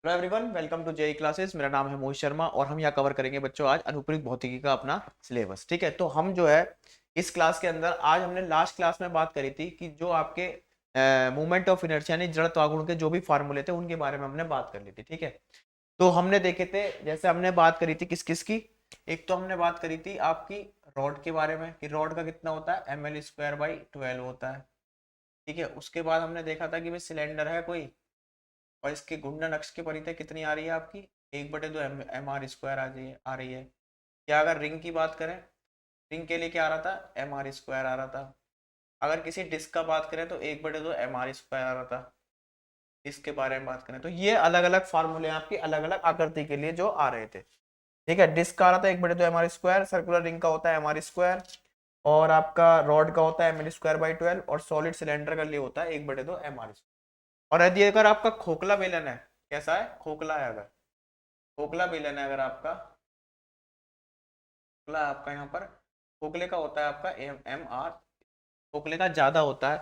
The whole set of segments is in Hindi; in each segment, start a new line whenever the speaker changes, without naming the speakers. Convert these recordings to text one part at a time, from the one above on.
Hello everyone, welcome to JEE classes. मेरा नाम है मोहित शर्मा और हम यहाँ कवर करेंगे बच्चों आज अनुप्रयुक्त भौतिकी का अपना सिलेबस। ठीक है, तो हम जो है इस क्लास के अंदर आज हमने लास्ट क्लास में बात करी थी कि जो आपके मूवमेंट ऑफ इनर्शिया यानी जड़त्व आघूर्ण के जो भी फार्मूले थे उनके बारे में हमने बात कर ली थी। ठीक है, तो हमने देखे थे, जैसे हमने बात करी थी किस किस की। एक तो हमने बात करी थी आपकी रॉड के बारे में कि रॉड का कितना होता है, ml²/12 होता है। ठीक है, उसके बाद हमने देखा था कि भाई सिलेंडर है कोई और इसके घूर्णन अक्ष की परिधि कितनी आ रही है आपकी, 1/2 mr² आ रही है। क्या अगर रिंग की बात करें, रिंग के लिए क्या आ रहा था, mr² आ रहा था। अगर किसी डिस्क का बात करें तो 1/2 mr² आ रहा था। इसके बारे में बात करें तो ये अलग अलग फार्मूले आपकी अलग अलग आकृति के लिए जो आ रहे थे। ठीक है, डिस्क का आ रहा था 1/2 mr², सर्कुलर रिंग का होता है mr², और आपका रॉड का होता है ml²/12, और सॉलिड सिलेंडर का लिए होता है 1/2 mr²। और यदि अगर आपका खोखला बेलन है, कैसा है, खोखला है, अगर खोखला बेलन है, अगर आपका खोखला आपका यहाँ पर खोखले का होता है आपका mr, खोखले का ज्यादा होता है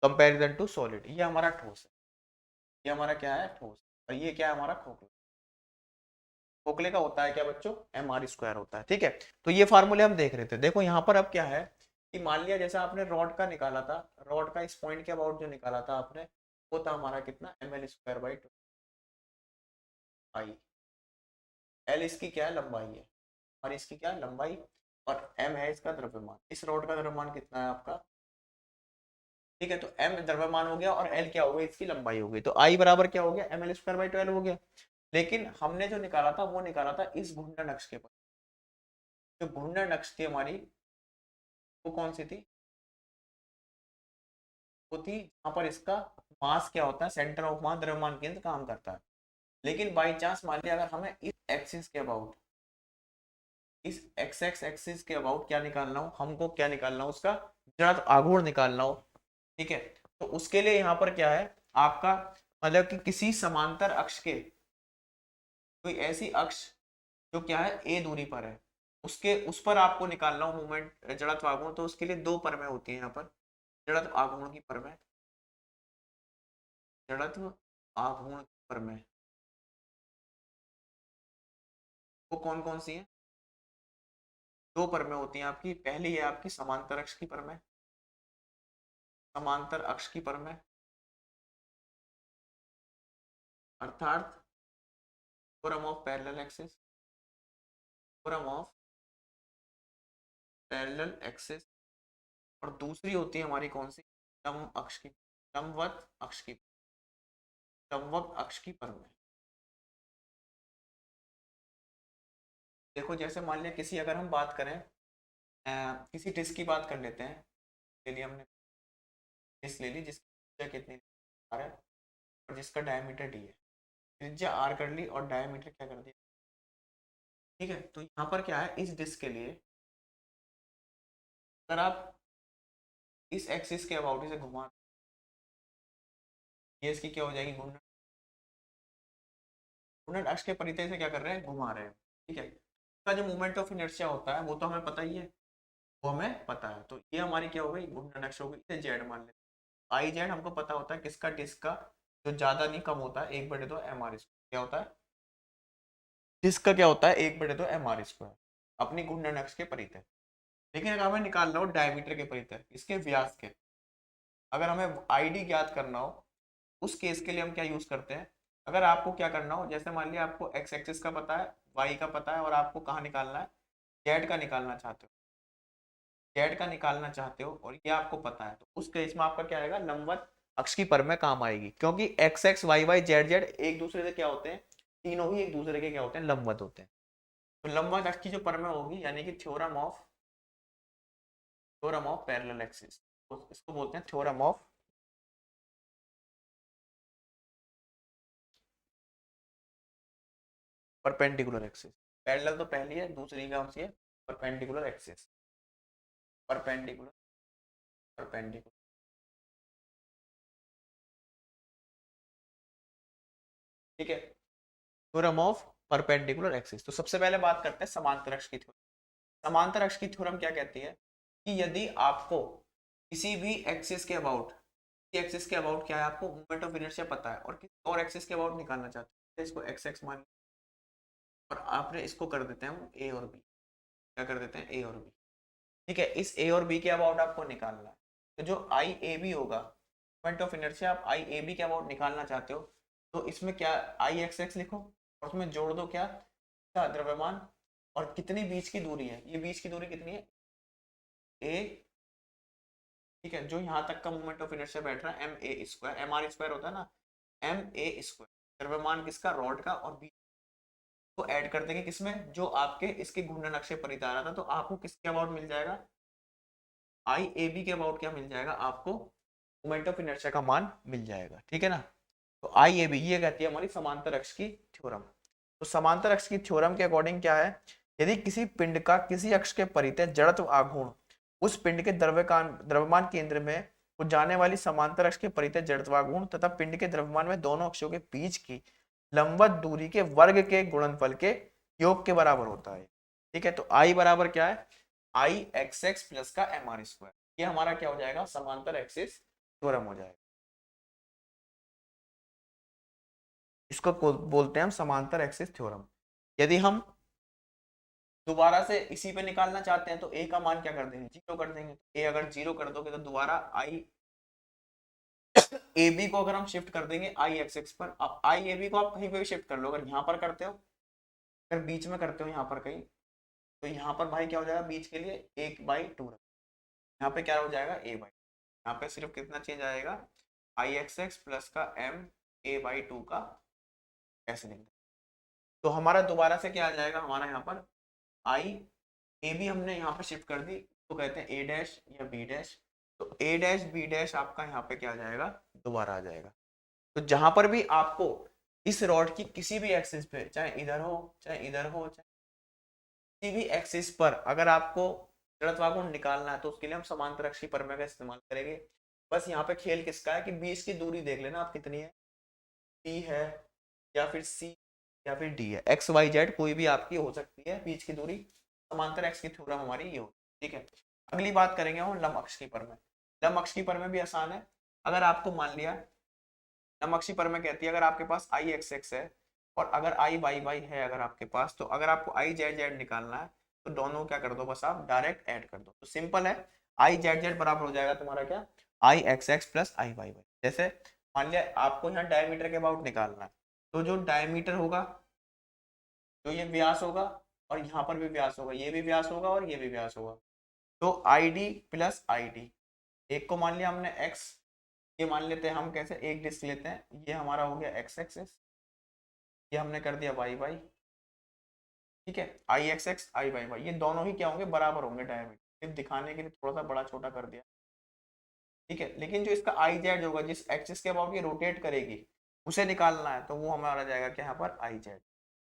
कंपैरिजन टू सॉलिड। ये हमारा ठोस है, ये हमारा क्या है, ठोस। और ये क्या है, हमारा खोखला। खोखले का होता है क्या बच्चों, mr² होता है। ठीक है, तो ये फार्मूले हम देख रहे थे। देखो यहाँ पर अब क्या है कि मान लिया जैसा आपने रॉड का निकाला था, रॉड का इस पॉइंट के अबाउट जो निकाला था आपने, वो था हमारा कितना, ml²/2 आई। एल इसकी क्या है, लंबाई है, और इसकी क्या है, लंबाई, और एम है इसका द्रव्यमान। इस रॉड का द्रव्यमान कितना है आपका। ठीक है, तो एम द्रव्यमान हो गया और एल क्या हो गया, इसकी लंबाई हो गई। तो आई बराबर क्या हो गया, ml²/12 हो गया। लेकिन हमने जो निकाला था वो निकाला था इस घूर्णन अक्ष के पर। जो घूर्णन अक्ष थी हमारी, वो कौन सी थी, वो थी जहाँ पर इसका मास क्या होता है, सेंटर ऑफ मास, द्रव्यमान केंद्र काम करता है। लेकिन बाई चांस मान लिया अगर हमें इस एक्सिस के अबाउट, इस एक्स एक्स एक्सिस के अबाउट क्या निकालना हो, हमको क्या निकालना हो, उसका जड़त्व आघूर्ण निकालना हो। ठीक है, तो उसके लिए यहाँ पर क्या है आपका, मतलब कि किसी समांतर अक्ष के, कोई ऐसी अक्ष जो क्या है ए दूरी पर है, उसके उस पर आपको निकालना हो मूवमेंट जड़त्व आघूर्ण। तो उसके लिए दो परमें होती है यहाँ पर, जड़त्व आघूर्ण की परमें, जड़त्व आघूर्ण की परमें वो कौन कौन सी है, दो परमें होती हैं आपकी। पहली है आपकी समांतर अक्ष की परमें, समांतर अक्ष की परमें, अर्थात theorem of parallel axis, theorem of parallel axis. और दूसरी होती है हमारी कौन सी, लंब अक्ष की, लंबवत अक्ष की, लंबवत अक्ष की परमें। देखो जैसे मान लिया किसी, अगर हम बात करें किसी डिस्क की बात कर लेते हैं, के लिए हमने डिस्क ले ली जिसकी त्रिज्या कितनी, आर है, और जिसका डायमीटर डी है। त्रिज्या आर कर ली और डायमीटर क्या कर दिया। ठीक है, तो यहाँ पर क्या है, इस डिस्क के लिए अगर आप इस एक्सिस के अबाउट इसे घुमा, ये इसकी क्या हो जाएगी, घूर्णन, घूर्णन अक्ष के परिधि से क्या कर रहे हैं, घुमा रहे हैं। ठीक है, इसका जो मूवमेंट ऑफ इनर्शिया होता है वो तो हमें पता ही है, वो हमें पता है। तो ये हमारी क्या हो गई, घूर्णन अक्ष हो गई। इसे जेड मान लेते हैं। आई जेड हमको पता होता है किसका, डिस्क का, जो ज्यादा नहीं कम होता है 1/2 mr²। क्या होता है, डिस्क का क्या होता है, 1/2 mr², अपनी घूर्णन अक्ष के परिधि। लेकिन अगर हमें निकालना हो डायमीटर के परिधि, इसके व्यास के, अगर हमें आईडी ज्ञात करना हो, उस केस के लिए हम क्या यूज करते हैं, अगर आपको क्या करना हो, जैसे मान लिया आपको एक्स एक्सिस का पता है, वाई का पता है, और आपको कहाँ निकालना है, जेड का निकालना चाहते हो, जेड का निकालना चाहते हो और ये आपको पता है, तो उस केस में आपका क्या आएगा, लंबवत अक्ष की परमें काम आएगी। क्योंकि X X Y Y Z Z एक दूसरे से क्या होते हैं, तीनों ही एक दूसरे के क्या होते हैं, लंबवत होते हैं। तो लंबवत अक्ष की जो परमें होगी, यानी कि थ्योरम ऑफ पैरेलल एक्सिस, इसको बोलते हैं theorem of perpendicular axis. Parallel तो पहली है, दूसरी कौन सी है, परपेंडिकुलर एक्सिस, परपेंडिकुलर, परपेंडिकुलर। ठीक है, थ्योरम ऑफ परपेंडिकुलर एक्सिस। तो सबसे पहले बात करते हैं समांतर अक्ष की थ्योरम। समांतर अक्ष की थ्योरम क्या कहती है कि यदि आपको किसी भी एक्सिस के अबाउट, एक्सिस के अबाउट क्या है, आपको मोमेंट ऑफ इनर्शिया पता है और किसी और एक्सिस के अबाउट निकालना चाहते इसको एक्स एक्स मान, और आपने इसको कर देते हैं हम ए और बी, क्या कर देते हैं ए और बी। ठीक है, इस ए और बी के अबाउट आपको निकालना है, तो जो आई ए बी होगा, पॉइंट ऑफ इनर्शिया आप आई ए बी के अबाउट निकालना चाहते हो, तो इसमें क्या आई एक्स एक्स लिखो और उसमें जोड़ दो क्या, द्रव्यमान, और कितनी बीच की दूरी है, ये बीच की दूरी कितनी है ए, ठीक है, जो यहाँ तक का मोमेंट ऑफ इनर्शिया बैठ रहा है M A square, M R square होता है ना, एम ए स्क्वायर, द्रव्यमान किसका रॉड का, और बी को ऐड कर देंगे किसमें, जो आपके इसके घूर्णन अक्ष परित आ रहा था, तो आपको किसके अबाउट मिल जाएगा, आई ए बी के अबाउट क्या मिल जाएगा आपको, मोमेंट ऑफ इनर्शिया का मान मिल जाएगा। ठीक है ना, तो आई ए बी ये कहती है हमारी समांतर अक्ष की थ्योरम। तो समांतर अक्ष की थ्योरम के अकॉर्डिंग क्या है, यदि किसी पिंड का किसी अक्ष के परितः जड़त्व आघूर्ण उस पिंड के द्रव्यमान केंद्र में को जाने वाली समांतर अक्ष के परितः जड़त्वाघूर्ण तथा पिंड के द्रव्यमान में दोनों अक्षों के बीच की लंबवत दूरी के वर्ग के गुणनफल के योग के बराबर होता है। ठीक है, तो आई बराबर क्या है, आई एक्स एक्स प्लस का एम आर स्क्वायर, ये हमारा क्या हो जाएगा, समांतर एक्सिस थ्योरम हो जाएगा। इसको बोलते हैं हम समांतर एक्सिस थ्योरम। यदि हम दोबारा से इसी पे निकालना चाहते हैं तो ए का मान क्या कर देंगे, जीरो कर देंगे। ए अगर जीरो कर दोगे तो दोबारा आई ए बी को अगर हम शिफ्ट कर देंगे आई एक्स एक्स पर, अब आई ए बी को आप कहीं पे भी शिफ्ट कर लो, अगर यहाँ पर करते हो, अगर बीच में करते हो यहाँ पर कहीं, तो यहाँ पर भाई क्या हो जाएगा, बीच के लिए एक बाई टू, यहाँ पे क्या हो जाएगा ए बाई, यहाँ पे सिर्फ कितना चेंज आएगा, आई एक्स एक्स प्लस का एम ए बाई टू का ऐसे लिख, तो हमारा दोबारा से क्या आ जाएगा, हमारा यहाँ पर आई ए बी हमने यहाँ पे शिफ्ट कर दी, तो कहते हैं ए डैश या बी डैश, तो ए डैश बी डैश आपका यहाँ पे क्या आ जाएगा, दोबारा आ जाएगा। तो जहां पर भी आपको इस रॉड की किसी भी एक्सिस पे, चाहे इधर हो चाहे इधर हो, चाहे किसी भी एक्सिस पर अगर आपको जड़त्वाघूर्ण निकालना है, तो उसके लिए हम समांतरक्षी प्रमेय का इस्तेमाल करेंगे। बस यहाँ पे खेल किसका है कि बीच की दूरी देख लेना आप कितनी है, पी है या फिर सी या फिर डी है, एक्स वाई जेड कोई भी आपकी हो सकती है बीच की दूरी, समांतर एक्स की थ्योरम हमारी ये हो। ठीक है, अगली बात करेंगे हम लंब अक्ष की प्रमेय। लंब अक्ष की प्रमेय भी आसान है, अगर आपको मान लिया लंब अक्षी प्रमेय कहती है अगर आपके पास आई एक्स एक्स है और अगर आई वाई वाई है अगर आपके पास, तो अगर आपको आई जेड जेड निकालना है तो दोनों क्या कर दो, बस आप डायरेक्ट ऐड कर दो, तो सिंपल है, आई जेड जेड बराबर हो जाएगा तुम्हारा क्या, आई एक्स एक्स प्लस आई वाई वाई। जैसे मान लिया आपको यहाँ डायमीटर के अबाउट निकालना है, तो जो डायमीटर होगा, जो ये व्यास होगा, और यहाँ पर भी व्यास होगा, ये भी व्यास होगा और ये भी व्यास होगा, तो I D plus I D, एक को मान लिया हमने एक्स, ये मान लेते हैं हम कैसे, एक डिस्क लेते हैं, ये हमारा हो गया एक्स एक्सिस, ये हमने कर दिया वाई वाई। ठीक है, I X X I Y Y, ये दोनों ही क्या होंगे, बराबर होंगे डायमीटर, सिर्फ दिखाने के लिए थोड़ा सा बड़ा छोटा कर दिया। ठीक है, लेकिन जो इसका आई जेड होगा, जिस एक्सिस के अबाउट ये रोटेट करेगी, उसे निकालना है, तो वो हमारा जाएगा क्या यहाँ पर, आई जेड।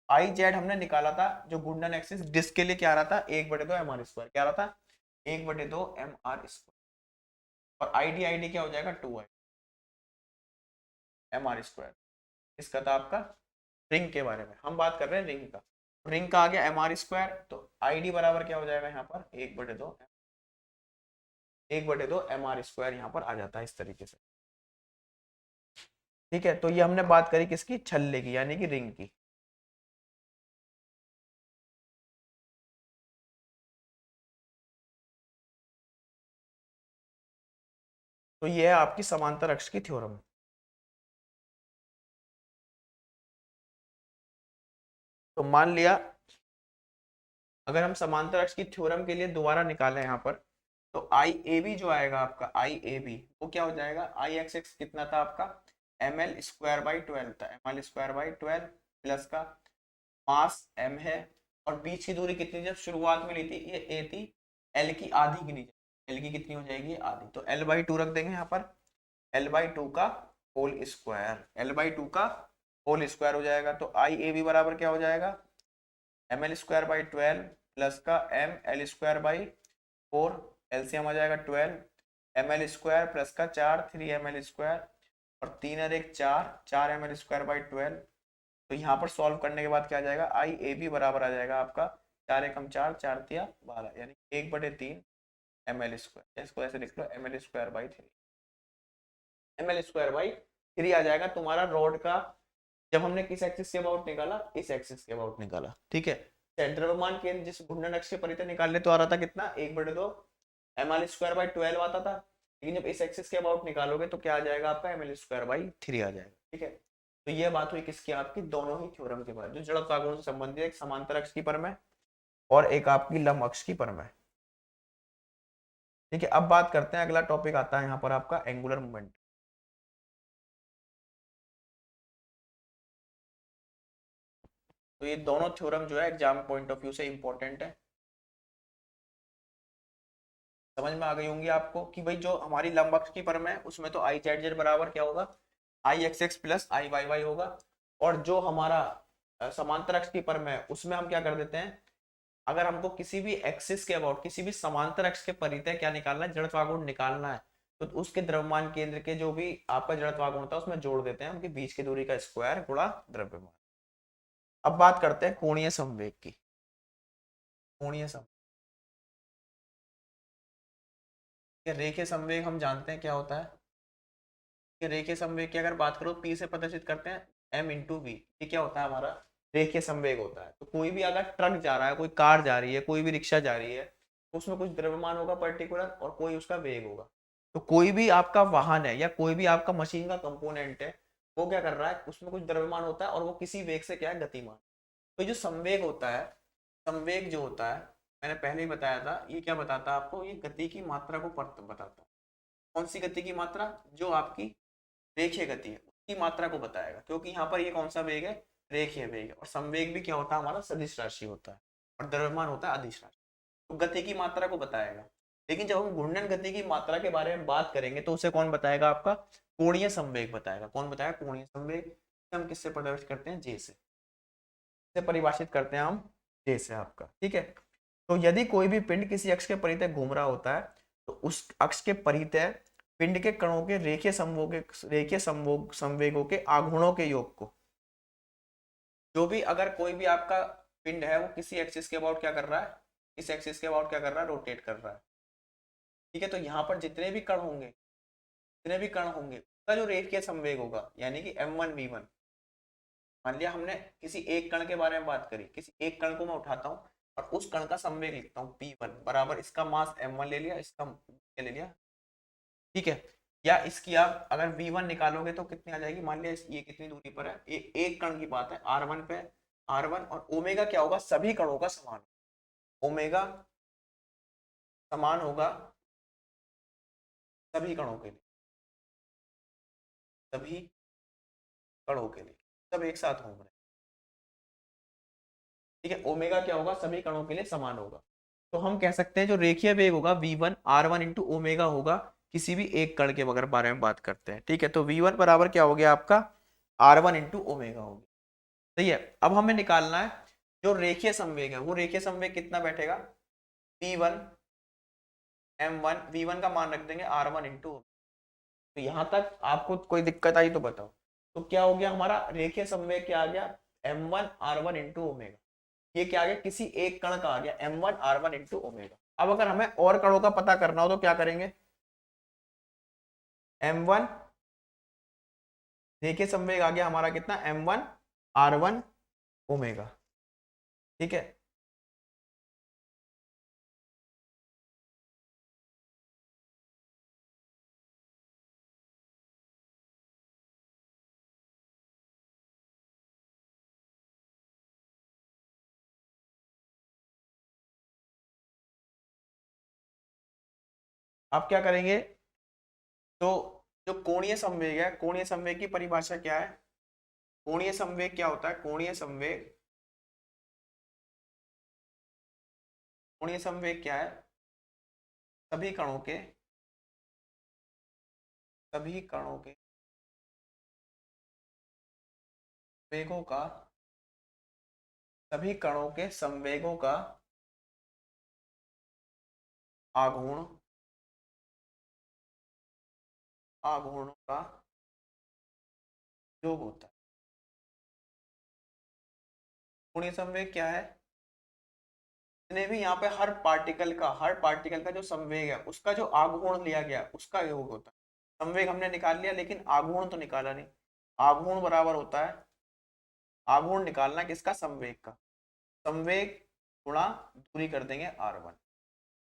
आई जेड हमने निकाला था, जो घूर्णन एक्सिस डिस्क के लिए क्या आ रहा था, एक बटे दो एम आर स्क्वायर, क्या आ रहा था, एक बटे दो एम आर स्क्वायर, और आई डी क्या हो जाएगा, two I M R square. इसका था आपका रिंग के बारे में, हम बात कर रहे हैं रिंग का, रिंग का आ गया एम आर स्क्वायर, तो आई डी बराबर क्या हो जाएगा यहाँ पर, एक बटे दो एम आर स्क्वायर यहाँ पर आ जाता है इस तरीके से। ठीक है, तो ये हमने बात करी किसकी, छल्ले की, यानी कि रिंग की। तो ये है आपकी समांतर अक्ष की थ्योरम। तो मान लिया अगर हम समांतर अक्ष की थ्योरम के लिए दोबारा निकालें यहाँ पर, तो आई ए बी जो आएगा आपका, आई ए बी वो क्या हो जाएगा, आई एक्स एक्स कितना था आपका, M L square by twelve था, M L square by twelve plus का मास एम है, और बीच की दूरी कितनी, जब शुरुआत में ली थी ये ए थी, एल की आधी की नीचे, एल की कितनी हो जाएगी आधी, तो एल बाई टू रख देंगे यहाँ पर, एल बाई टू का whole square, L by two का होल स्क्वायर हो जाएगा, तो आई ए बी बराबर क्या हो जाएगा, M L square by twelve plus का M L square by four, LCM आ जाएगा twelve, M L square plus का चार, थ्री एम एल स्क्वायर, और तीन और एक चार, चार M L square by twelve. तो यहाँ पर सॉल्व करने के बाद क्या आ जाएगा, आई ए बी बराबर आ जाएगा आपका, चार एकम चार, चार तिया बारह, यानी एक बटे तीन एम एल स्क्वायर, इसको ऐसे लिख लो M L square by three, M L square by three आ जाएगा तुम्हारा रॉड का जब हमने किस एक्सिस के अबाउट निकाला, इस एक्सिस के अबाउट निकाला, ठीक है। सेंटर ऑफ मान केंद्र जिस घूर्णन अक्ष के परिधि निकालने तो आ रहा था कितना, 1/2 ml² आता था, लेकिन जब इस एक्सिस के अबाउट निकालोगे तो क्या आ जाएगा आपका, ml²/3 आ जाएगा, ठीक है। तो ये बात हुई किसकी, आपकी दोनों ही थ्योरम के बारे में, जो जड़त्व आघूर्ण से संबंधित एक समांतर अक्ष की परम है और एक आपकी लंब अक्ष की परम है, ठीक है। अब बात करते हैं, अगला टॉपिक आता है यहाँ पर आपका एंगुलर मोमेंट। तो ये दोनों थ्योरम जो है एग्जाम पॉइंट ऑफ व्यू से इंपॉर्टेंट है। समझ में आ गई होंगी आपको कि भाई जो हमारी लंब अक्ष की परम है उसमें तो आई जेड जेड बराबर क्या होगा, आई एक्स एक्स प्लस आई वाई वाई होगा, और जो हमारा समांतर अक्ष की परम है उसमें हम क्या कर देते हैं, अगर हमको किसी भी एक्सिस के अबाउट, किसी भी समांतर अक्ष के परितः क्या निकालना है, जड़त्वाघूर्ण निकालना है, तो उसके द्रव्यमान केंद्र के जो भी आपका जड़त्वाघूर्ण था उसमें जोड़ देते हैं उनके बीच की दूरी का स्क्वायर गुणा द्रव्यमान। अब बात करते हैं कोणीय संवेग की। कोणीय संवेग, रेखीय संवेग हम जानते हैं क्या होता है, कि रेखीय संवेग की अगर बात करो पी से प्रदर्शित करते हैं m/v, ये क्या होता है हमारा रेखीय संवेग होता है। तो कोई भी अगर ट्रक जा रहा है, कोई कार जा रही है, कोई भी रिक्शा जा रही है, तो उसमें कुछ द्रव्यमान होगा पर्टिकुलर और कोई उसका वेग होगा। तो कोई भी आपका वाहन है या कोई भी आपका मशीन का कंपोनेंट है, वो क्या कर रहा है, उसमें कुछ द्रव्यमान होता है और वो किसी वेग से क्या है, गतिमान। तो जो संवेग होता है, संवेग जो होता है मैंने पहले ही बताया था, ये क्या बताता है आपको, ये गति की मात्रा को बताता है। कौन सी गति की मात्रा, जो आपकी रेखीय गति है उसकी मात्रा को बताएगा, क्योंकि यहाँ पर ये कौन सा वेग है, रेखीय वेग है। और संवेग भी क्या होता है हमारा, सदिश राशि होता है, और द्रव्यमान होता है अदिश राशि, तो गति की मात्रा को बताएगा। लेकिन जब हम घूर्णन गति की मात्रा के बारे में बात करेंगे तो उसे कौन बताएगा, आपका कोणीय संवेग बताएगा। कौन बताएगा, कोणीय संवेग। हम किससे प्रदर्शित करते हैं, जे से परिभाषित करते हैं हम, जे से आपका, ठीक है। तो यदि कोई भी पिंड किसी अक्ष के परितः घूम रहा होता है तो उस अक्ष के परितः पिंड के कणों के रेखीय संवेगों के आघूर्णों के योग को, जो भी अगर कोई भी आपका पिंड है वो किसी एक्सिस के अबाउट क्या कर रहा है, इस एक्सिस के अबाउट क्या कर रहा है, रोटेट कर रहा है, ठीक है। तो यहाँ पर जितने भी कण होंगे, जितने भी कण होंगे उसका जो रेखीय संवेग होगा, यानी कि m1v1, मान लिया हमने किसी एक कण के बारे में बात करी, किसी एक कण को मैं उठाता हूँ और उस कण का संवेग लिखता हूँ p1 बराबर, इसका मास m1 ले लिया, इसका ले लिया, ठीक है। या इसकी आप अगर v1 निकालोगे तो कितनी आ जाएगी, मान लिया ये कितनी दूरी पर है, ये एक कण की बात है r1 पे, r1, और ओमेगा क्या होगा, सभी कणों का समान, ओमेगा समान होगा सभी कणों के लिए, सभी कणों के लिए, सब एक साथ घूम रहे हैं, ठीक है। ओमेगा क्या होगा, सभी कणों के लिए समान होगा। तो हम कह सकते हैं जो रेखीय वेग होगा v1 r1 इंटू ओमेगा होगा, किसी भी एक कण के अगर बारे में बात करते हैं, ठीक है। तो v1 बराबर क्या हो गया आपका, r1 इंटू ओमेगा होगी, सही है। अब हमें निकालना है जो रेखीय संवेग है, वो रेखीय संवेग कितना बैठेगा, p1 m1, v1 का मान रख देंगे r1 इंटू। तो यहां तक आपको कोई दिक्कत आई तो बताओ। तो क्या हो गया हमारा रेखीय संवेग, क्या आ गया, m1 r1 इंटू ओमेगा, ये क्या आ गया, किसी एक कण का आ गया m1 r1 इंटू ओमेगा। अब अगर हमें और कणों का पता करना हो तो क्या करेंगे, m1 रेखीय संवेग आ गया हमारा कितना, m1 r1 ओमेगा, ठीक है। अब क्या करेंगे, तो जो कोणीय संवेग है, कोणीय संवेग की परिभाषा क्या है, कोणीय संवेग क्या होता है, कोणीय संवेग, कोणीय संवेग क्या है, सभी कणों के, सभी कणों के वेगों का, सभी कणों के संवेगों का आघूर्ण, आघूर्णों का योग होता है। कोणीय संवेग क्या है, जितने भी यहाँ पे हर पार्टिकल का जो संवेग है उसका जो आघूर्ण लिया गया उसका योग होता है। संवेग हमने निकाल लिया लेकिन आघूर्ण तो निकाला नहीं, आघूर्ण बराबर होता है आघूर्ण निकालना किसका, संवेग का। संवेग गुणा दूरी कर देंगे r1,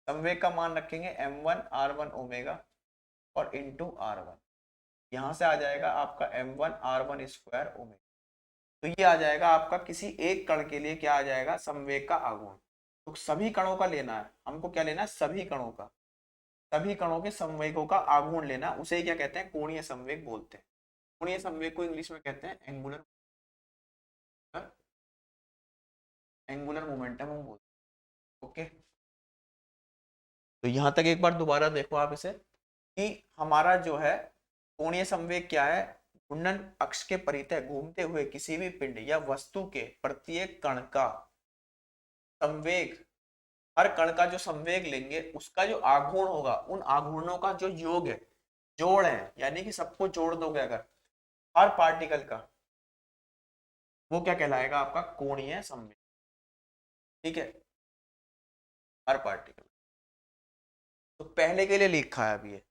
संवेग का मान रखेंगे m1 r1 ओमेगा और इंटू r1, यहां से आ जाएगा आपका m1 r1 स्क्वायर ओमेगा। तो ये आ जाएगा आपका किसी एक कण के लिए क्या आ जाएगा, संवेग का आघूर्ण। तो सभी कणों का लेना है हमको, क्या लेना है, सभी कणों का, सभी कणों के संवेगों का आघूर्ण लेना, उसे क्या कहते हैं, कोणीय संवेग बोलते हैं। कोणीय संवेग को इंग्लिश में कहते हैं एंगुलर, एंगुलर मोमेंटम हम बोलते हैं। ओके, तो यहां तक एक बार दोबारा देखो आप इसे, कि हमारा जो है कोणीय संवेग क्या है, घूर्णन अक्ष के परितः घूमते हुए किसी भी पिंड या वस्तु के प्रत्येक कण का संवेग, हर कण का जो संवेग लेंगे उसका जो आघूर्ण होगा, उन आघूर्णों का जो योग है, जोड़ है, यानी कि सबको जोड़ दोगे अगर हर पार्टिकल का, वो क्या कहलाएगा, आपका कोणीय संवेग। ठीक है, हर पार्टिकल। तो पहले के लिए लिखा है अभी ये,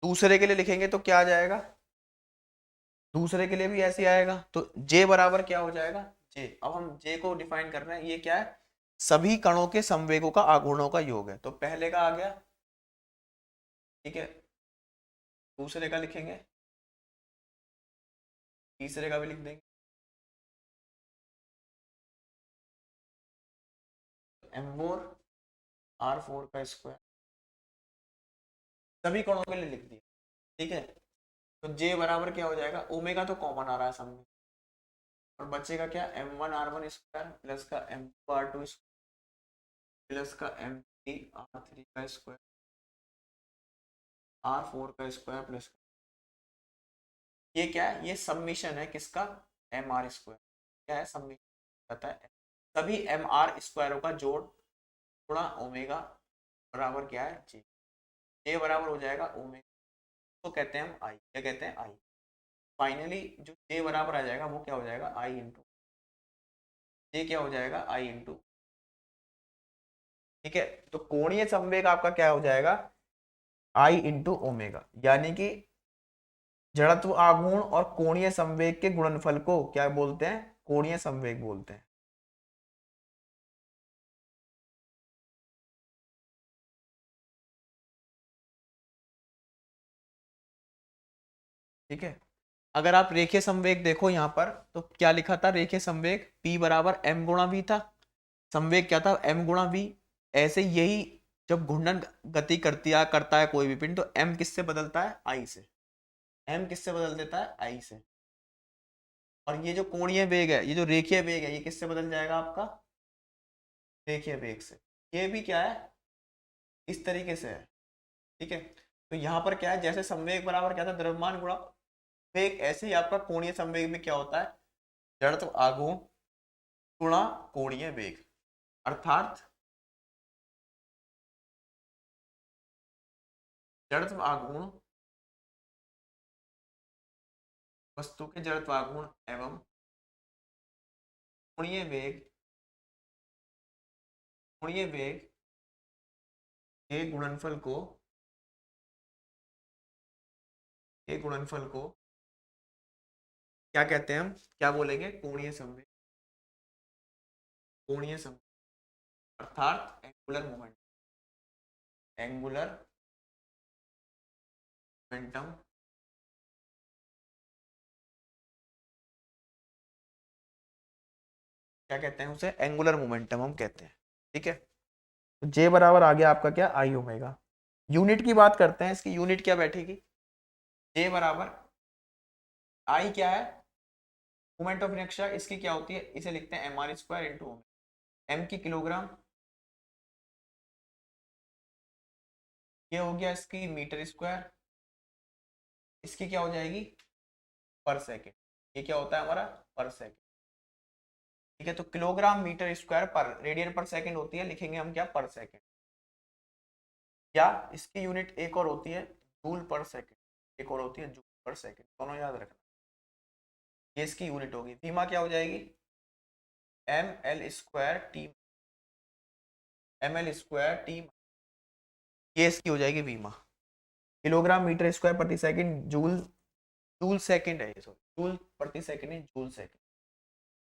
दूसरे के लिए लिखेंगे तो क्या आ जाएगा, दूसरे के लिए भी ऐसे आएगा। तो J बराबर क्या हो जाएगा, J, अब हम J को डिफाइन कर रहे हैं, ये क्या है, सभी कणों के संवेगों का आघूर्णों का योग है। तो पहले का आ गया, ठीक है, दूसरे का लिखेंगे, तीसरे का भी लिख देंगे, m4 r4 का स्क्वायर, सभी कणों के लिए लिख दिया। ठीक है, तो J बराबर क्या हो जाएगा, ओमेगा तो कॉमन आ रहा है सामने, और बचेगा क्या, m1 r1 स्क्वायर प्लस का m2 r2 प्लस का m3 r3 का स्क्वायर r4 का स्क्वायर प्लस, ये क्या है, ये सबमिशन है किसका, एम आर स्क्वायर, क्या है, सबमिशन कहता है सभी एम आर स्क्वायरों का जोड़ गुणा ओमेगा बराबर क्या है, जी, जे बराबर हो जाएगा ओमेगा, तो कहते हैं हम आई, क्या कहते हैं, आई। फाइनली जो जे बराबर आ जाएगा वो क्या हो जाएगा, आई इंटू, जे क्या हो जाएगा, आई इंटू। ठीक है, तो कोणीय संवेग आपका क्या हो जाएगा, आई इंटू ओमेगा, यानी कि जड़त्व आघूर्ण और कोणीय संवेग के गुणनफल को क्या बोलते हैं, कोणीय संवेग बोलते हैं। ठीक है, अगर आप रेखीय संवेग देखो यहाँ पर, तो क्या लिखा था, रेखीय संवेग P बराबर m गुणा v था, संवेग क्या था, m गुणा v। ऐसे यही जब घूर्णन गति करता है कोई भी पिंड, तो m किससे बदलता है, I से, m किससे बदल देता है, I से। और ये जो कोणीय वेग है, ये जो रेखीय वेग है, ये किससे बदल जाएगा आपका, रेखीय वेग से। ये भी क्या है, इस तरीके से है। ठीक है, तो यहाँ पर क्या है, जैसे संवेग बराबर क्या था, द्रव्यमान गुणा वेग, ऐसे ही आपका कोणीय संवेग में क्या होता है, जड़त्व आघूर्ण गुणा कोणीय वेग, अर्थात जड़त्व आघूर्ण वस्तु के जड़त्व आघूर्ण एवं कोणीय वेग, कोणीय वेग के गुणनफल को, के गुणनफल को क्या कहते हैं, हम क्या बोलेंगे, कोणीय संवेग, कोणीय संवेग, अर्थात एंगुलर मोमेंट, एंगुलर मोमेंटम। क्या कहते हैं उसे, एंगुलर मोमेंटम हम कहते हैं। ठीक है, तो जे बराबर आ गया आपका क्या, आई ओमेगा। यूनिट की बात करते हैं, इसकी यूनिट क्या बैठेगी, जे बराबर आई क्या है, मोमेंट ऑफ इनर्शिया, इसकी क्या होती है, इसे लिखते हैं M R square into M की किलोग्राम, ये हो गया इसकी मीटर स्क्वायर, इसकी क्या हो जाएगी, पर सेकेंड, ये क्या होता है हमारा, पर सेकेंड। ठीक है, तो किलोग्राम मीटर स्क्वायर पर रेडियन पर सेकेंड होती है, लिखेंगे हम क्या, पर सेकेंड। या इसकी यूनिट एक और होती है, जूल पर सेकेंड, एक और होती है जूल पर सेकेंड, दोनों याद रखना। ये इसकी यूनिट होगी। वीमा क्या हो जाएगी, M L square T, M L square T, ये इसकी हो जाएगी वीमा। किलोग्राम मीटर स्क्वायर प्रति सेकंड, जूल, जूल सेकंड है, सॉरी जूल प्रति सेकंड नहीं, जूल सेकंड,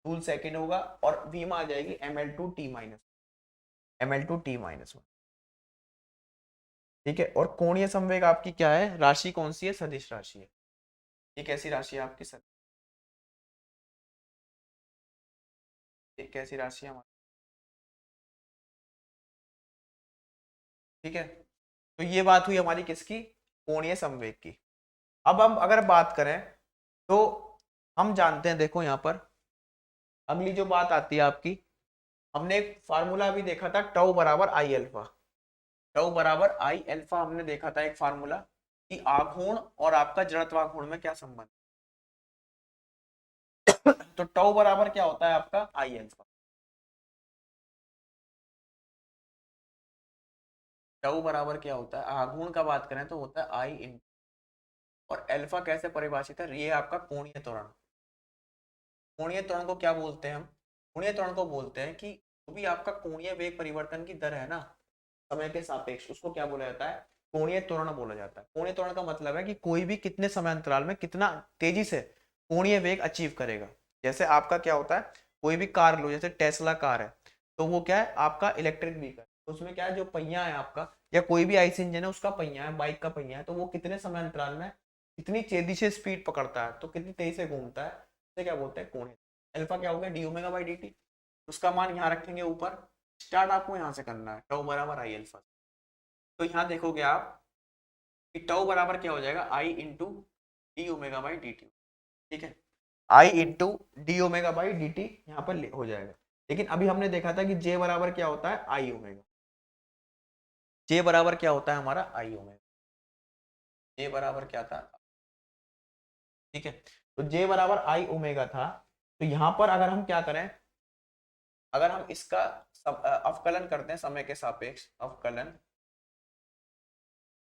जूल सेकेंड होगा, और v में आ जाएगी ml2t माइनस वन। ठीक है, और कोणीय संवेग आपकी क्या है, राशि कौन सी है, सदिश राशि है। ये कैसी राशि है आपकी, ये कैसी राशि है हमारी, ठीक है। तो ये बात हुई हमारी किसकी, कोणीय संवेग की। अब हम अगर बात करें तो हम जानते हैं, देखो यहाँ पर अगली जो बात आती है आपकी, हमने एक फार्मूला भी देखा था, टाउ बराबर आई अल्फा। टाउ बराबर आई अल्फा हमने देखा था एक फार्मूला, कि आघूर्ण और आपका जड़त्वाघूर्ण में क्या संबंध तो टाउ बराबर क्या होता है आपका, आई अल्फा। टाउ बराबर क्या होता है, आघूर्ण का बात करें तो होता है आई इन, और अल्फा कैसे परिभाषित है, ये आपका कोणीय त्वरण। कोणीय त्वरण को क्या बोलते हैं हम, कोणीय त्वरण को बोलते हैं कि जो भी आपका कोणीय वेग परिवर्तन की दर है ना समय के सापेक्ष, उसको क्या बोला जाता है, कोणीय त्वरण बोला जाता है। कोणीय त्वरण का मतलब है कि कोई भी कितने समय अंतराल में कितना तेजी से कोणीय वेग अचीव करेगा। जैसे आपका क्या होता है, कोई भी कार लो, जैसे टेस्ला कार है, तो वो क्या है आपका इलेक्ट्रिक व्हीकल, उसमें क्या है जो पहिया है आपका, या कोई भी आईसी इंजन है उसका पहिया है, बाइक का पहिया है, तो वो कितने समय अंतराल में कितनी तेजी से स्पीड पकड़ता है, तो कितनी तेजी से घूमता है, तो क्या बोलते हैं कोणीय। अल्फा क्या हो गया, D omega by D T, उसका मान यहाँ रखेंगे ऊपर, स्टार्ट आपको यहाँ से करना है, टाउ बराबर आई अल्फा। तो यहाँ देखोगे आप कि टाउ बराबर क्या हो जाएगा, I into D omega by D T. ठीक है, I into D omega by D T यहाँ पर हो जाएगा। लेकिन अभी हमने देखा था कि जे बराबर क्या होता है, आई ओमेगा। जे बराबर क्या होता है हमारा, आई ओमेगा। जे बराबर क्या था, ठीक है, तो जे बराबर आई ओमेगा था। तो यहाँ पर अगर हम क्या करें, अगर हम इसका अवकलन करते हैं समय के सापेक्ष, अवकलन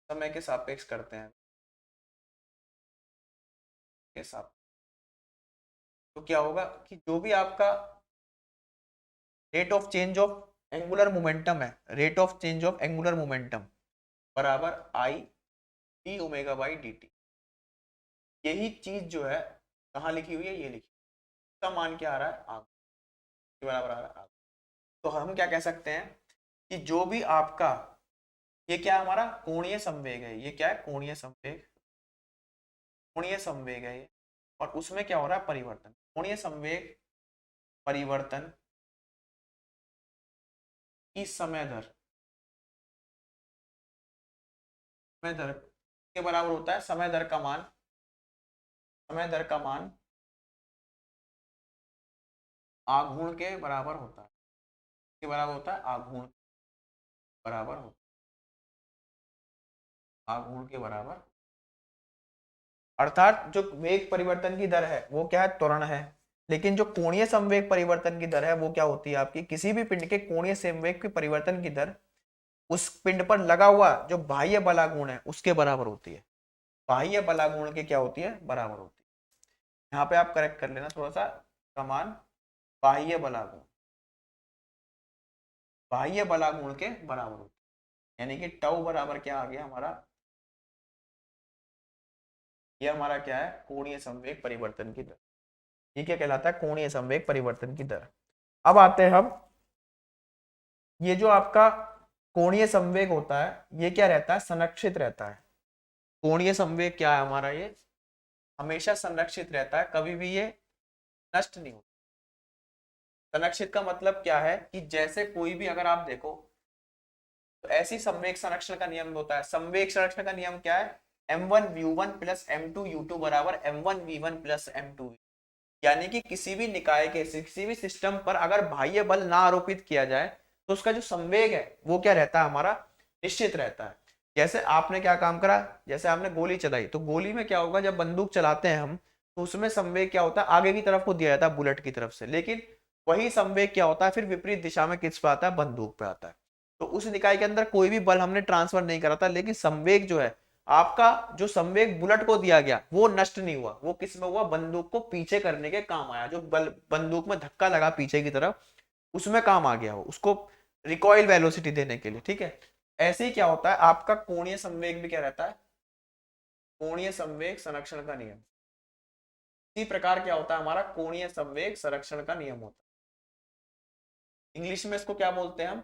समय के सापेक्ष करते हैं के साथ, तो क्या होगा कि जो भी आपका rate of change of angular momentum है, rate of change of angular momentum बराबर I D omega by D T. यही चीज जो है कहाँ लिखी हुई है, ये लिखी, इसका मान क्या आ रहा है, आग के बराबर आ रहा है आग। तो हम क्या कह सकते हैं कि जो भी आपका ये क्या है, हमारा कोणीय संवेग है, ये क्या है, कोणीय संवेग, कोणीय संवेग है ये, और उसमें क्या हो रहा है, परिवर्तन, कोणीय संवेग परिवर्तन की समय दर, समय दर के बराबर होता है, समय दर का मान, समय दर का मान आघूर्ण के बराबर होता है, के बराबर होता है, आघूर्ण बराबर होता है, आघूर्ण के बराबर, अर्थात जो वेग परिवर्तन की दर है वो क्या है, त्वरण है। लेकिन जो कोणीय संवेग परिवर्तन की दर है वो क्या होती है आपकी, किसी भी पिंड के कोणीय संवेग की परिवर्तन की दर उस पिंड पर लगा हुआ जो बाह्य बलागुण है उसके बराबर होती है, बाह्य बलागुण के क्या होती है, बराबर होती है। यहाँ पे आप करेक्ट कर लेना थोड़ा सा, समान बाह्य बलागुण, बाह्य बलागुण के बराबर होती है, यानी कि टाउ बराबर क्या आ गया हमारा, ये हमारा क्या है, कोणीय संवेग परिवर्तन की दर। ये क्या कहलाता है, कोणीय संवेग परिवर्तन की दर। अब आते हैं हम, ये जो आपका कोणीय संवेग होता है ये क्या रहता है, संरक्षित रहता है। कोणीय संवेग क्या है हमारा, ये हमेशा संरक्षित रहता है, कभी भी ये नष्ट नहीं होता। संरक्षित का मतलब क्या है कि जैसे कोई भी अगर आप देखो तो ऐसी संवेग संरक्षण का नियम होता है। संवेग संरक्षण का नियम क्या है, m1v1 प्लस m2u2 बराबर m1v1 प्लस m2v। यानी कि किसी भी निकाय के किसी भी सिस्टम पर अगर बाह्य बल ना आरोपित किया जाए तो उसका जो संवेग है वो क्या रहता है हमारा, निश्चित रहता है। जैसे आपने क्या काम करा, जैसे आपने गोली चलाई, तो गोली में क्या होगा, जब बंदूक चलाते हैं हम तो उसमें संवेग क्या होता है, आगे की तरफ को दिया जाता है बुलेट की तरफ से, लेकिन वही संवेग क्या होता है फिर विपरीत दिशा में किस पे आता है, बंदूक पे आता है। तो उस निकाय के अंदर कोई भी बल हमने ट्रांसफर नहीं करा था, लेकिन संवेग जो है आपका, जो संवेग बुलेट को दिया गया वो नष्ट नहीं हुआ, वो किस में हुआ, बंदूक को पीछे करने के काम आया। जो बल बंदूक में धक्का लगा पीछे की तरफ उसमें काम आ गया हो, उसको रिकॉइल वेलोसिटी देने के लिए। ठीक है, ऐसे ही क्या होता है आपका कोणीय संवेग भी क्या रहता है, कोणीय संवेग संरक्षण का नियम, इसी प्रकार क्या होता है हमारा कोणीय संवेग संरक्षण का नियम होता है। इंग्लिश में इसको क्या बोलते हैं हम?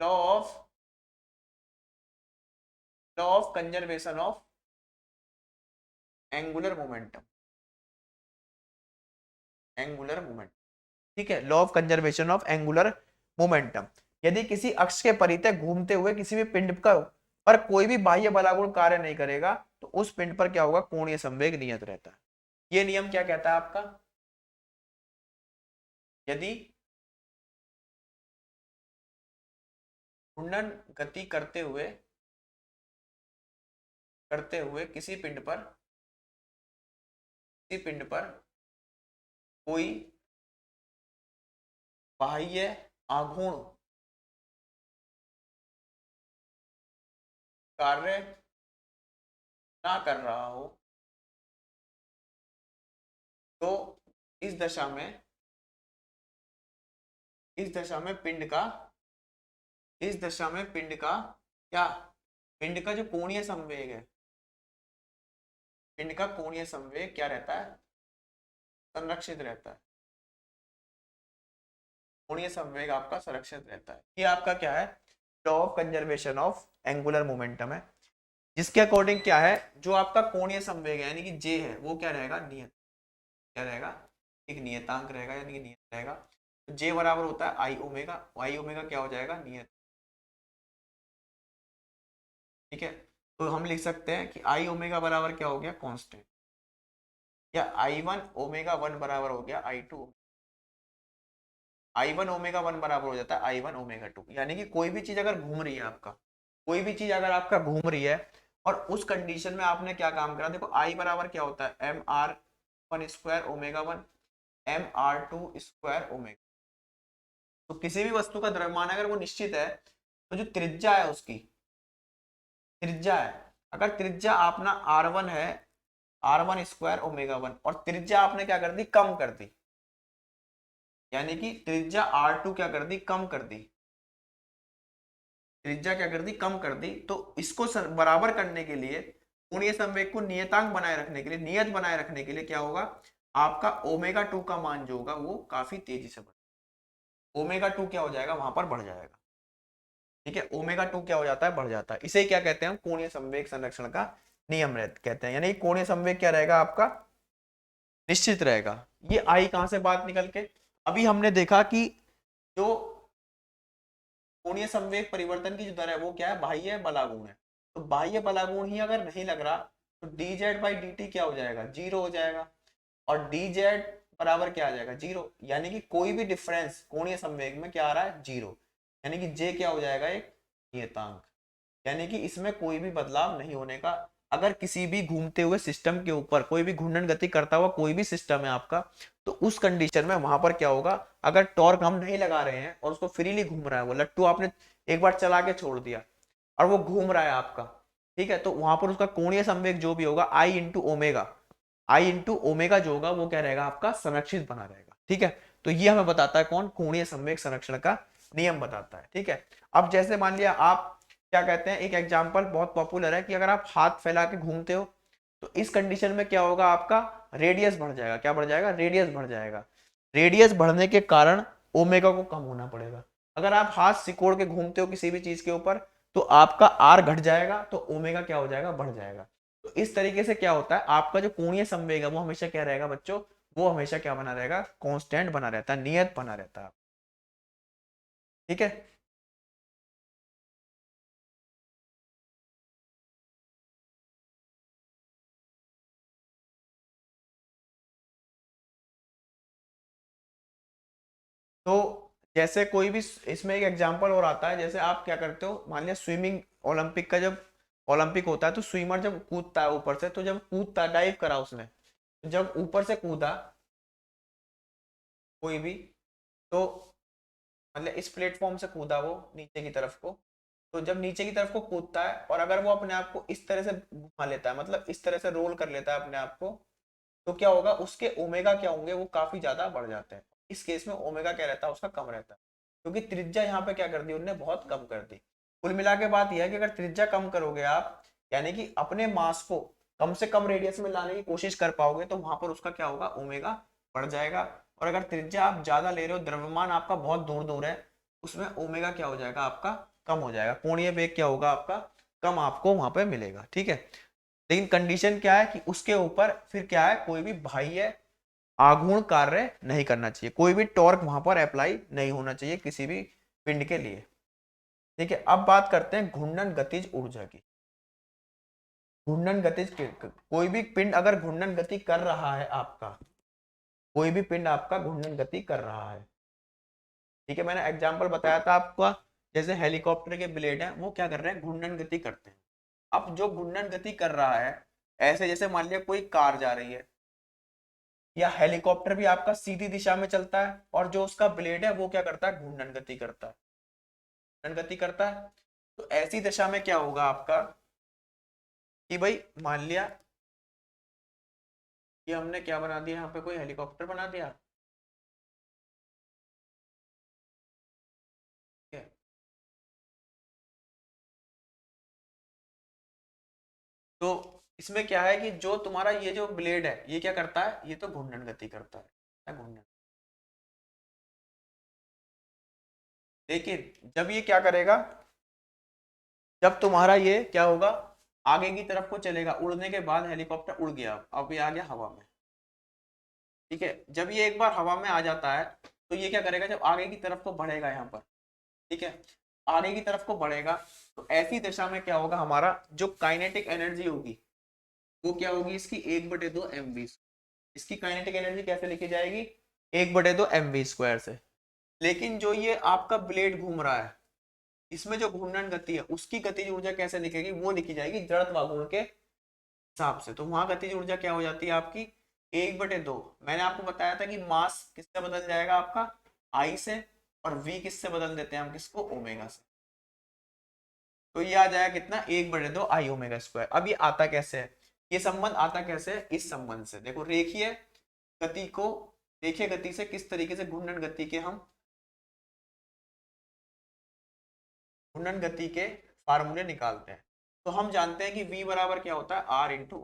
Law of conservation of angular momentum. ठीक है, law of conservation of angular momentum. यदि किसी अक्ष के परितः घूमते हुए किसी भी पिंड का पर कोई भी बाह्य बलागुण कार्य नहीं करेगा तो उस पिंड पर क्या होगा? कोणीय संवेग नियत रहता है। ये नियम क्या कहता है आपका? यदि घूर्णन गति करते हुए किसी पिंड पर कोई बाह्य आघूर्ण कार्य ना कर रहा हो तो इस दशा में पिंड का क्या? पिंड का जो कोणीय संवेग है, पिंड का कोणीय संवेग क्या रहता है? संरक्षित रहता है। कोणीय संवेग आपका संरक्षित रहता है। ये आपका क्या है? Law of conservation of angular momentum है, जिसके अकॉर्डिंग क्या है, जो आपका कोणीय संवेग है यानी कि जे है वो क्या रहेगा? नियत। क्या रहेगा? एक नियतांक रहेगा यानी कि नियत रहेगा। तो जे बराबर होता है आई ओमेगा। आई ओमेगा क्या हो जाएगा? नियत। ठीक है, तो हम लिख सकते हैं कि आई ओमेगा बराबर क्या हो गया? कांस्टेंट। या आई वन ओमेगा वन बराबर हो गया I two. I one omega one बराबर हो जाता है आई वन ओमेगा टू। यानी कि कोई भी चीज अगर घूम रही है आपका, कोई भी चीज अगर आपका घूम रही है और उस कंडीशन में आपने क्या काम करा, देखो आई बराबर क्या होता है? M R one square omega one M R two square omega. तो किसी भी वस्तु का द्रव्यमान अगर वो निश्चित है तो जो त्रिज्या है उसकी, त्रिज्या है, अगर त्रिज्या अपना आर वन है, R one square omega one, और त्रिज्या आपने क्या कर दी? कम कर दी, यानी कि त्रिज्या आर टू क्या कर दी? कम कर दी। त्रिज्या क्या कर दी? कम कर दी। तो इसको बराबर करने के लिए, कोणीय संवेग को नियतांक बनाए रखने के लिए, नियत बनाए रखने के लिए क्या होगा? आपका ओमेगा टू का मान जो होगा वो काफी तेजी से बढ़, ओमेगा टू क्या हो जाएगा? वहां पर बढ़ जाएगा। ठीक है, ओमेगा टू क्या हो जाता है? बढ़ जाता है। इसे क्या कहते हैं हम? कोणीय संवेग संरक्षण का नियम कहते हैं। यानी कोणीय संवेग क्या रहेगा आपका? निश्चित रहेगा। ये आई कहां से बात निकल के? अभी हमने देखा कि जो कोणीय संवेग परिवर्तन की जो दर है वो क्या है? बाह्य बलागुण है। तो बाह्य बलागुण ही अगर नहीं लग रहा तो D Z by D T क्या हो जाएगा? जीरो हो जाएगा। और डी जेड बराबर क्या आ जाएगा? जीरो। यानी कि कोई भी डिफरेंस कोणीय संवेग में क्या आ रहा है? जीरो। यानी कि जे क्या हो जाएगा? एक नियतांक। यानी कि इसमें कोई भी बदलाव नहीं होने का। अगर किसी भी घूमते हुए सिस्टम के ऊपर कोई भी घूर्णन गति करता हुआ कोई भी सिस्टम है आपका, तो उस कंडीशन में वहां पर क्या होगा? अगर टॉर्क हम नहीं लगा रहे हैं और उसको फ्रीली घूम रहा है, वो लट्टू आपने एक बार चला के छोड़ दिया और वो घूम रहा है आपका, ठीक है, तो वहां पर उसका कोणीय संवेग जो भी होगा आई इंटू ओमेगा, आई इंटू ओमेगा जो होगा वो क्या रहेगा? आपका संरक्षित बना रहेगा। ठीक है, तो ये हमें बताता है कौन? कोणीय संवेग संरक्षण का नियम बताता है। ठीक है, अब जैसे मान लिया आप क्या कहते हैं, एक एग्जांपल बहुत पॉपुलर है कि अगर आप हाथ फैला के घूमते हो तो इस कंडीशन में क्या होगा? आपका रेडियस बढ़ जाएगा। क्या बढ़ जाएगा? रेडियस बढ़ जाएगा। रेडियस बढ़ने के कारण ओमेगा को कम होना पड़ेगा। अगर आप हाथ सिकोड़ के घूमते हो किसी भी चीज के ऊपर तो आपका आर घट जाएगा, तो ओमेगा क्या हो जाएगा? बढ़ जाएगा। तो इस तरीके से क्या होता है, आपका जो कोणीय संवेग है वो हमेशा क्या रहेगा बच्चों? वो हमेशा क्या बना रहेगा? कांस्टेंट बना रहता है, नियत बना रहता है। ठीक है, तो जैसे कोई भी इसमें एक एग्जांपल और आता है, जैसे आप क्या करते हो, मान लिया स्विमिंग ओलंपिक का जब ओलंपिक होता है तो स्विमर जब कूदता है ऊपर से, तो जब कूदता डाइव करा उसने, तो जब ऊपर से कूदा कोई भी, तो मतलब इस प्लेटफॉर्म से कूदा वो नीचे की तरफ को, तो जब नीचे की तरफ को कूदता है और अगर वो अपने आप को इस तरह से घुमा लेता है, मतलब इस तरह से रोल कर लेता है अपने आप को, तो क्या होगा? उसके ओमेगा क्या होंगे? वो काफी ज्यादा बढ़ जाते हैं। इस केस में ओमेगा क्या रहता है? उसका कम रहता है, क्योंकि त्रिज्या यहाँ पे क्या कर दी उनने? बहुत कम कर दी। कुल मिला के बात यह है कि अगर त्रिज्या कम करोगे आप यानी कि अपने मास को कम से कम रेडियस में लाने की कोशिश कर पाओगे तो वहां पर उसका क्या होगा, ओमेगा बढ़ जाएगा। और अगर त्रिज्या आप ज्यादा ले रहे हो, द्रव्यमान आपका बहुत दूर दूर है, उसमें ओमेगा क्या हो जाएगा आपका, कम हो जाएगा, कोणीय वेग क्या होगा आपका, कम आपको वहां पे मिलेगा। ठीक है, लेकिन कंडीशन क्या है कि उसके ऊपर फिर क्या है, कोई भी बाह्य आघूर्ण कार्य नहीं करना चाहिए, कोई भी टॉर्क वहां पर अप्लाई नहीं होना चाहिए किसी भी पिंड के लिए। ठीक है, अब बात करते हैं घूर्णन गतिज ऊर्जा की। घूर्णन गतिज कोई भी पिंड अगर घूर्णन गति कर रहा है आपका, कोई भी पिंड आपका घूर्णन गति कर रहा है, ठीक है, मैंने एग्जांपल बताया था आपका, जैसे हेलीकॉप्टर के ब्लेड हैं वो क्या कर रहे हैं, घूर्णन गति करते हैं। अब जो घूर्णन गति कर रहा है, ऐसे जैसे मान लिया कोई कार जा रही है, या हेलीकॉप्टर भी आपका सीधी दिशा में चलता है, और जो उसका ब्लेड है वो क्या करता है, घूर्णन गति करता है, घूर्णन गति करता है। तो ऐसी दशा में क्या होगा आपका कि भाई मान लिया कि हमने क्या बना दिया, यहाँ पे कोई हेलीकॉप्टर बना दिया, ठीक है, तो इसमें क्या है कि जो तुम्हारा ये जो ब्लेड है ये क्या करता है, ये तो घूर्णन गति करता है, क्या घूर्णन। लेकिन जब ये क्या करेगा, जब तुम्हारा ये क्या होगा, आगे की तरफ को चलेगा, उड़ने के बाद हेलीकॉप्टर उड़ गया, अब ये आ गया हवा में, ठीक है, जब ये एक बार हवा में आ जाता है तो ये क्या करेगा, जब आगे की तरफ को बढ़ेगा यहाँ पर, ठीक है, आगे की तरफ को बढ़ेगा, तो ऐसी दिशा में क्या होगा, हमारा जो काइनेटिक एनर्जी होगी वो क्या होगी, इसकी 1/2 mv। इसकी काइनेटिक एनर्जी कैसे लिखी जाएगी, 1/2 mv² से। लेकिन जो ये आपका ब्लेड घूम रहा है, इसमें जो घूर्णन गति है उसकी गतिज ऊर्जा कैसे लिखेगी, वो लिखी जाएगी जड़त्वाघूर्ण के हिसाब से। तो वहां गतिज ऊर्जा क्या हो जाती है आपकी, 1/2। मैंने आपको बताया था कि मास किससे बदल जाएगा आपका, आई से, और वी किससे बदल देते हैं हम, किसको, ओमेगा से। तो ये आ जाएगा कितना, 1/2 I ओमेगा²। अब ये आता कैसे है, ये संबंध आता कैसे है, इस संबंध से देखो, रेखीय गति को, रेखीय गति से किस तरीके से घूर्णन गति के हम, घूर्णन गति के फार्मूले निकालते हैं। तो हम जानते हैं कि v बराबर क्या होता है, r इंटू,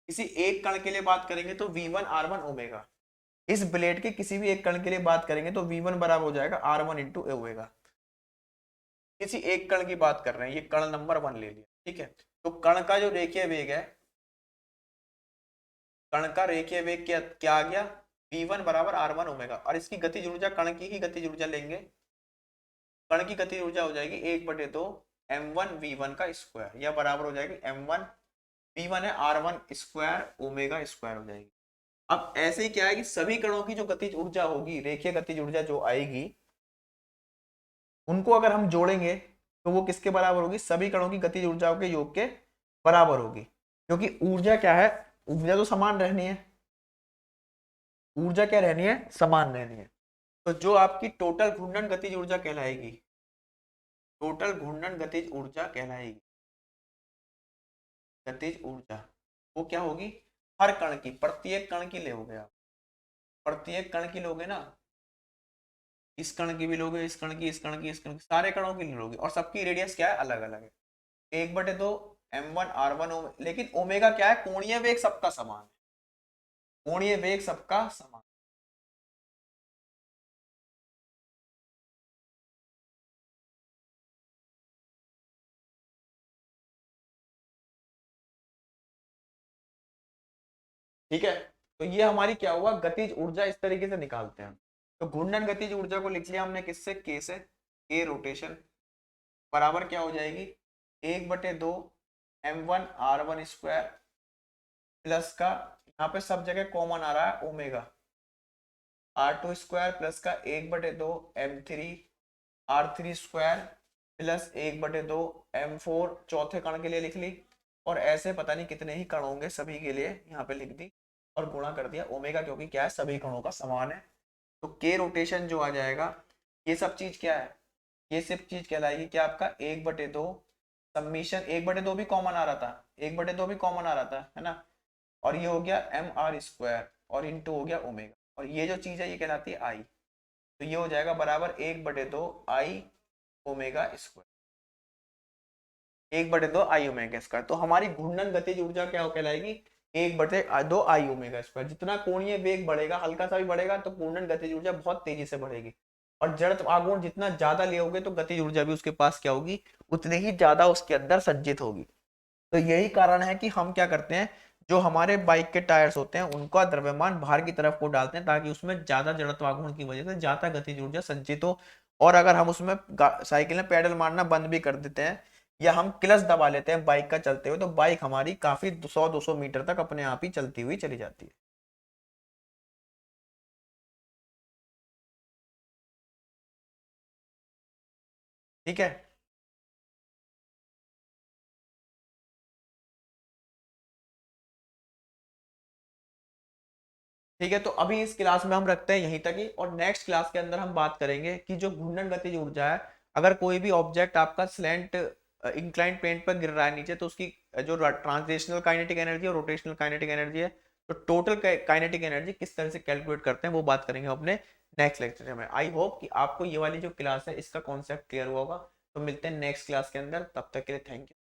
किसी एक कण के लिए बात करेंगे तो v1 r1 ओमेगा, इस ब्लेड के किसी भी एक कण के लिए बात करेंगे तो v1 बराबर हो जाएगा r1 इंटू ओमेगा। किसी एक कण की बात कर रहे हैं, ये कण नंबर 1 ले लिया, ठीक है, तो कण का जो रेखीय वेग है, कण का रेखीय वेग क्या क्या आ गया, v1 बराबर r1 ओमेगा, और इसकी गतिज ऊर्जा, कण की ही गतिज ऊर्जा लेंगे, कण की गतिज ऊर्जा हो जाएगी 1/2 m1v1 का स्क्वायर, या बराबर हो जाएगी m1 v1 है r1 स्क्वायर ओमेगा² हो जाएगी। अब ऐसे ही क्या है कि सभी कणों की जो गतिज ऊर्जा होगी, रेखीय गतिज ऊर्जा जो आएगी, उनको अगर हम जोड़ेंगे तो वो किसके बराबर होगी, सभी कणों की गतिज ऊर्जाओं के योग के बराबर होगी, क्योंकि ऊर्जा क्या है, ऊर्जा तो समान रहनी है, ऊर्जा क्या रहनी है, समान रहनी है। तो जो आपकी टोटल घूर्णन गतिज ऊर्जा कहलाएगी, टोटल घूर्णन गतिज ऊर्जा कहलाएगी, गतिज ऊर्जा वो क्या होगी, हर कण की, प्रत्येक कण की लोगे आप, प्रत्येक कण की लोगे ना, इस कण की भी लोगे, इस कण की, इस कण की, इस कण की, सारे कणों की लोगे, और सबकी रेडियस क्या है, अलग अलग है, 1/2 m1 r1 लेकिन ओमेगा क्या है, कोणीय वेग सबका समान है, कोणीय वेग सबका समान। ठीक है, तो ये हमारी क्या हुआ, गतिज ऊर्जा इस तरीके से निकालते हैं। तो घूर्णन गतिज ऊर्जा को लिख लिया हमने किससे, के से, के रोटेशन बराबर क्या हो जाएगी, 1/2 m1 r1 स्क्वायर प्लस का, यहाँ पे सब जगह कॉमन आ रहा है ओमेगा, r2 स्क्वायर प्लस का 1/2 m3 r3 square plus 1/2 m4 चौथे कण के लिए लिख ली, और ऐसे पता नहीं कितने ही कण होंगे, सभी के लिए यहाँ पे लिख दी, और गुणा कर दिया ओमेगा, क्योंकि क्या है, सभी कणों का समान है। तो के रोटेशन जो आ जाएगा, ये सब चीज क्या है, ये सब चीज कहलाएगी क्या, आपका 1/2 सम्मिशन, 1/2 भी कॉमन आ रहा था, 1/2 भी कॉमन आ रहा था, है ना, और ये हो गया mr² और इंटू हो गया ओमेगा, और ये जो चीज है ये कहलाती है आई। तो ये हो जाएगा बराबर 1/2 I omega square. 1/2 I omega square. तो हमारी घूर्णन गतिज ऊर्जा क्या कहलाएगी, 1/2 I ओमेगा स्क्वायर। जितना कोणीय वेग बढ़ेगा, हल्का सा भी बढ़ेगा, तो घूर्णन गतिज ऊर्जा बहुत तेजी से बढ़ेगी। और जड़त्व आघूर्ण जितना ज्यादा ले तो गतिज ऊर्जा भी उसके पास क्या होगी, उतनी ही ज्यादा उसके अंदर संचित होगी। तो यही कारण है कि हम क्या करते हैं, जो हमारे बाइक के टायर्स होते हैं उनका द्रव्यमान बाहर की तरफ को डालते हैं, ताकि उसमें ज्यादा जड़त्वाघूर्ण की वजह से ज्यादा गतिज ऊर्जा संचित हो। और अगर हम उसमें साइकिल में पेडल मारना बंद भी कर देते हैं, या हम क्लच दबा लेते हैं बाइक का चलते हुए, तो बाइक हमारी काफी 100-200 मीटर तक अपने आप ही चलती हुई चली जाती है। ठीक है। ठीक है, तो अभी इस क्लास में हम रखते हैं यहीं तक ही, और नेक्स्ट क्लास के अंदर हम बात करेंगे कि जो घूर्णन गतिज ऊर्जा है, अगर कोई भी ऑब्जेक्ट आपका स्लैंट इंक्लाइंड प्लेन पर गिर रहा है नीचे, तो उसकी जो ट्रांसलेशनल काइनेटिक एनर्जी और रोटेशनल काइनेटिक एनर्जी है, तो टोटल काइनेटिक एनर्जी किस तरह से कैलकुलेट करते हैं, वो बात करेंगे अपने नेक्स्ट लेक्चर में। आई होप कि आपको ये वाली जो क्लास है इसका कॉन्सेप्ट क्लियर हुआ होगा। तो मिलते हैं नेक्स्ट क्लास के अंदर, तब तक के लिए थैंक यू।